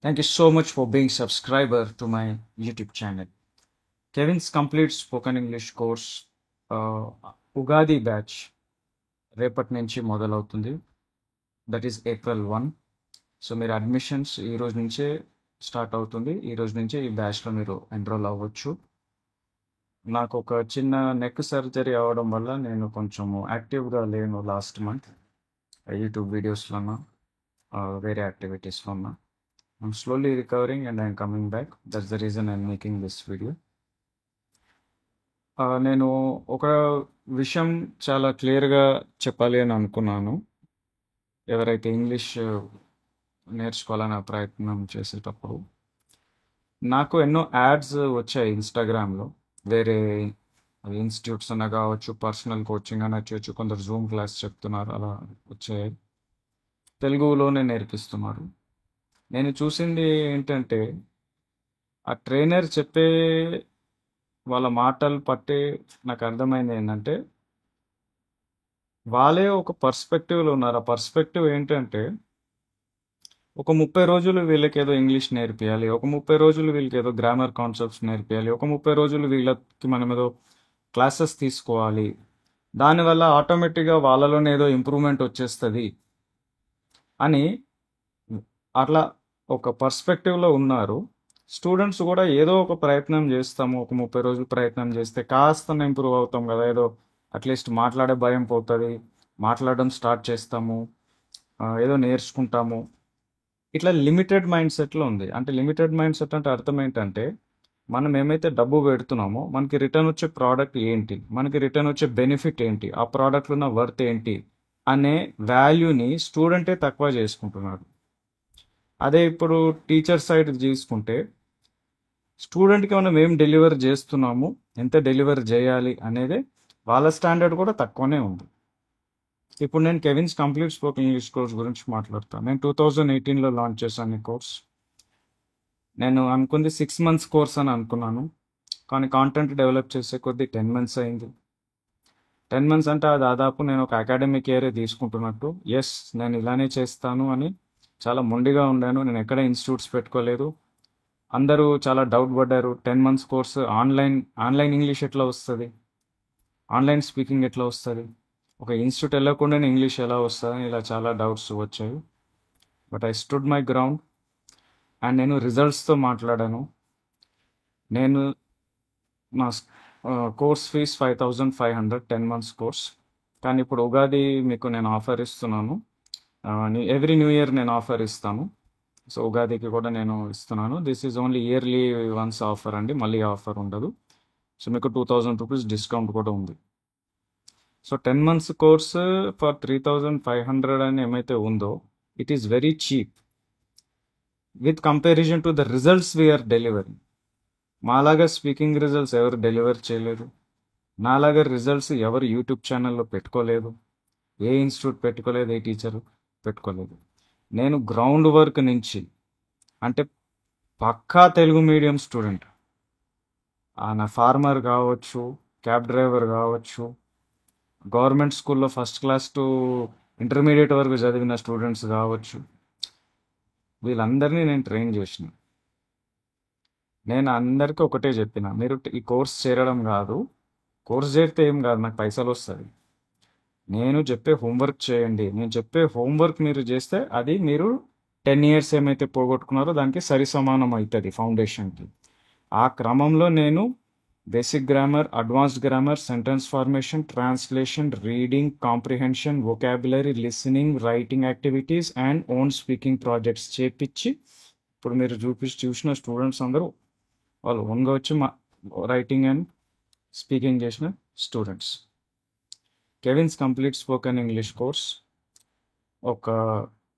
Thank you so much for being subscriber to my YouTube channel. Kevin's complete spoken English course Ugadi batch రేపటి నుంచి మొదలవుతుంది. That is April 1. So మీరు admissions ఈ రోజు నుంచే start అవుతుంది. ఈ రోజు నుంచే ఈ బ్యాచ్లో మీరు ఎన్రోల్ అవ్వచ్చు. నాకు ఒక చిన్న నెక్ సర్జరీ అవ్వడం వల్ల నేను కొంచెం యాక్టివ్గా లేను లాస్ట్ మంత్. యూట్యూబ్ వీడియోస్లోనా వేరే యాక్టివిటీస్లో ఉన్నా. I'm slowly recovering and I'm coming back. That's the reason I'm making this video. నేను ఒక విషయం చాలా క్లియర్గా చెప్పాలి అని అనుకున్నాను. ఎవరైతే ఇంగ్లీష్ నేర్చుకోవాలని ప్రయత్నం చేసేటప్పుడు నాకు ఎన్నో యాడ్స్ వచ్చాయి ఇన్స్టాగ్రామ్లో. వేరే ఇన్స్టిట్యూట్స్ అన్న కావచ్చు, పర్సనల్ కోచింగ్ అని వచ్చేయచ్చు, కొందరు జూమ్ క్లాస్ చెప్తున్నారు, అలా వచ్చాయి. తెలుగులోనే నేర్పిస్తున్నారు. నేను చూసింది ఏంటంటే ఆ ట్రైనర్ చెప్పే వాళ్ళ మాటలు పట్టి నాకు అర్థమైంది ఏంటంటే వాళ్ళే ఒక పర్స్పెక్టివ్లో ఉన్నారు. ఆ పర్స్పెక్టివ్ ఏంటంటే ఒక 30 రోజులు వీళ్ళకి ఏదో ఇంగ్లీష్ నేర్పియాలి, ఒక 30 రోజులు వీళ్ళకి ఏదో గ్రామర్ కాన్సెప్ట్స్ నేర్పియాలి, ఒక 30 రోజులు వీళ్ళకి మనం ఏదో క్లాసెస్ తీసుకోవాలి, దానివల్ల ఆటోమేటిక్గా వాళ్ళలోనే ఏదో ఇంప్రూవ్మెంట్ వచ్చేస్తుంది అని అట్లా ఒక పర్స్పెక్టివ్లో ఉన్నారు. స్టూడెంట్స్ కూడా ఏదో ఒక ప్రయత్నం చేస్తాము, ఒక 30 రోజులు ప్రయత్నం చేస్తే కాస్త ఇంప్రూవ్ అవుతాం కదా, ఏదో అట్లీస్ట్ మాట్లాడే భయం పోతుంది, మాట్లాడడం స్టార్ట్ చేస్తాము, ఏదో నేర్చుకుంటాము. ఇట్లా లిమిటెడ్ మైండ్ సెట్లో ఉంది. అంటే లిమిటెడ్ మైండ్ సెట్ అంటే అర్థం ఏంటంటే మనం ఏమైతే డబ్బు పెడుతున్నామో మనకి రిటర్న్ వచ్చే ప్రోడక్ట్ ఏంటి, మనకి రిటర్న్ వచ్చే బెనిఫిట్ ఏంటి, ఆ ప్రోడక్ట్లో ఉన్న వర్త్ ఏంటి అనే వాల్యూని స్టూడెంటే తక్కువ చేసుకుంటున్నాడు. అదే ఇప్పుడు టీచర్ సైడ్ తీసుకుంటే స్టూడెంట్కి మనం ఏం డెలివర్ చేస్తున్నాము, ఎంత డెలివర్ చేయాలి అనేది వాళ్ళ స్టాండర్డ్ కూడా తక్కువనే ఉంది. ఇప్పుడు నేను Kevin's complete spoken English course గురించి మాట్లాడతాను. నేను 2018లో లాంచ్ చేశాను ఈ కోర్స్. నేను అనుకుంది 6 months కోర్స్ అని అనుకున్నాను, కానీ కాంటెంట్ డెవలప్ చేసే కొద్దీ 10 months అయింది. 10 months అంటే దాదాపు నేను ఒక అకాడమిక్ ఇయరే తీసుకుంటున్నట్టు. ఎస్, నేను ఇలానే చేస్తాను అని చాలా మొండిగా ఉండాను. నేను ఎక్కడ ఇన్స్టిట్యూట్స్ పెట్టుకోలేదు. అందరూ చాలా డౌట్ పడ్డారు, 10 months కోర్స్ ఆన్లైన్ ఇంగ్లీష్ ఎట్లా వస్తుంది, ఆన్లైన్ స్పీకింగ్ ఎట్లా వస్తుంది, ఒక ఇన్స్టిట్యూట్ వెళ్ళకుండానే ఇంగ్లీష్ ఎలా వస్తుంది, ఇలా చాలా డౌట్స్ వచ్చాయి. But I stood my ground and నేను రిజల్ట్స్తో మాట్లాడాను. నేను నా కోర్స్ ఫీజ్ 5500, 10 months కోర్స్. కానీ ఇప్పుడు ఉగాది మీకు నేను ఆఫర్ ఇస్తున్నాను. ఎవ్రీ న్యూ ఇయర్ నేను ఆఫర్ ఇస్తాను. సో ఉగాదికి కూడా నేను ఇస్తున్నాను. This is only yearly once offer అండి, మళ్ళీ ఆఫర్ ఉండదు. సో మీకు 2000 రూపీస్ డిస్కౌంట్ కూడా ఉంది. సో 10 months కోర్స్ ఫర్ 3500 అని ఏమైతే ఉందో it is very cheap with comparison to the results we are delivering. మాలాగా స్పీకింగ్ రిజల్ట్స్ ఎవరు డెలివర్ చేయలేదు, నాలాగా రిజల్ట్స్ ఎవరు యూట్యూబ్ ఛానల్లో పెట్టుకోలేదు, ఏ ఇన్స్టిట్యూట్ పెట్టుకోలేదు, ఏ టీచర్ పెట్టుకోలేదు. నేను గ్రౌండ్ వర్క్ నుంచి, అంటే పక్కా తెలుగు మీడియం స్టూడెంట్, నా ఫార్మర్ కావచ్చు, క్యాబ్ డ్రైవర్ కావచ్చు, గవర్నమెంట్ స్కూల్లో ఫస్ట్ క్లాస్ టు ఇంటర్మీడియట్ వరకు చదివిన స్టూడెంట్స్ కావచ్చు, వీళ్ళందరినీ నేను ట్రైన్ చేసిన. నేను అందరికీ ఒకటే చెప్పిన, మీరు ఈ కోర్స్ చేరడం కాదు, కోర్స్ చేరితే ఏం కాదు, నాకు పైసలు వస్తుంది. నేను చెప్పే హోంవర్క్ చేయండి. నేను చెప్పే హోంవర్క్ మీరు చేస్తే అది మీరు 10 years ఏమైతే పోగొట్టుకున్నారో దానికి సరి సమానం అవుతుంది ఫౌండేషన్కి. ఆ క్రమంలో నేను basic grammar, advanced grammar, sentence formation, translation, reading comprehension, vocabulary, listening, writing activities and own speaking projects చేపించి ఇప్పుడు మీరు చూసిన స్టూడెంట్స్ అందరూ వాళ్ళు ఓన్గా వచ్చి రైటింగ్ అండ్ స్పీకింగ్ చేసిన students. Kevin's complete spoken English course ఒక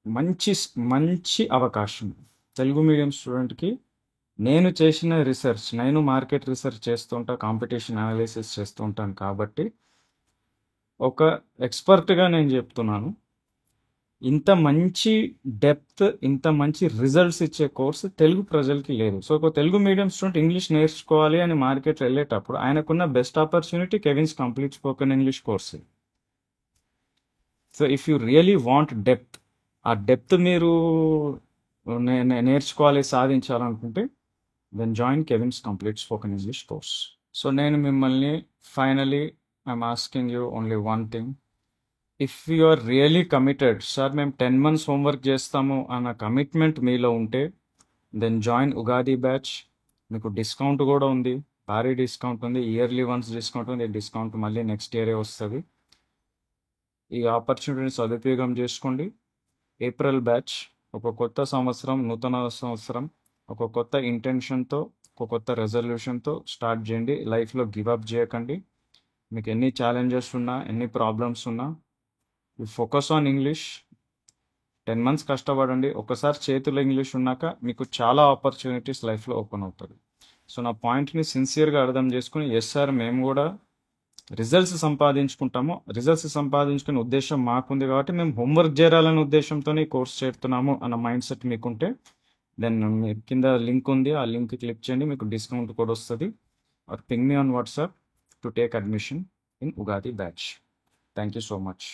మంచి అవకాశం తెలుగు మీడియం స్టూడెంట్కి. నేను చేసిన రీసెర్చ్, నేను మార్కెట్ రీసెర్చ్ చేస్తుంటా, కాంపిటీషన్ అనాలిసిస్ చేస్తుంటాను కాబట్టి ఒక ఎక్స్పర్ట్గా నేను చెప్తున్నాను, ఇంత మంచి డెప్త్, ఇంత మంచి రిజల్ట్స్ ఇచ్చే కోర్సు తెలుగు ప్రజలకి లేదు. సో ఒక తెలుగు మీడియం స్టూడెంట్ ఇంగ్లీష్ నేర్చుకోవాలి అని మార్కెట్లో వెళ్ళేటప్పుడు ఆయనకున్న best opportunity Kevin's complete spoken English course. So if you really want depth, ఆ డెప్త్ మీరు నేర్చుకోవాలి, సాధించాలనుకుంటే then join Kevin's complete spoken English course. So నేను మిమ్మల్ని finally I'm asking you only one thing. If you are really committed, sir మేము 10 months homework చేస్తాము అన్న commitment మీలో ఉంటే దెన్ జాయిన్ ఉగాది బ్యాచ్. మీకు డిస్కౌంట్ కూడా ఉంది, భారీ డిస్కౌంట్ ఉంది, ఇయర్లీ వన్స్ డిస్కౌంట్ ఉంది. డిస్కౌంట్ మళ్ళీ నెక్స్ట్ ఇయరే వస్తుంది. ఈ ఆపర్చునిటీని సదుపయోగం చేసుకోండి. ఏప్రిల్ బ్యాచ్ ఒక కొత్త సంవత్సరం, నూతన సంవత్సరం, ఒక కొత్త ఇంటెన్షన్తో, ఒక కొత్త రెజల్యూషన్తో స్టార్ట్ చేయండి. లైఫ్లో గివప్ చేయకండి. మీకు ఎన్ని ఛాలెంజెస్ ఉన్నా, ఎన్ని ప్రాబ్లమ్స్ ఉన్నా, you focus on English. 10 months కష్టపడండి. ఒకసారి చేతిలో ఇంగ్లీష్ ఉన్నాక మీకు చాలా ఆపర్చునిటీస్ లైఫ్లో ఓపెన్ అవుతుంది. సో నా పాయింట్ని సిన్సియర్గా అర్థం చేసుకుని, ఎస్ సార్ మేము కూడా రిజల్ట్స్ సంపాదించుకుంటాము, రిజల్ట్స్ సంపాదించుకునే ఉద్దేశం మాకుంది కాబట్టి మేము హోంవర్క్ చేయాలనే ఉద్దేశంతోనే కోర్స్ చేస్తున్నాము అన్న మైండ్ సెట్ మీకుంటే దెన్ కింద లింక్ ఉంది, ఆ లింక్ క్లిక్ చేయండి, మీకు డిస్కౌంట్ కూడా వస్తుంది. Or ping me on WhatsApp to take admission in Ugadi batch. Thank you so much.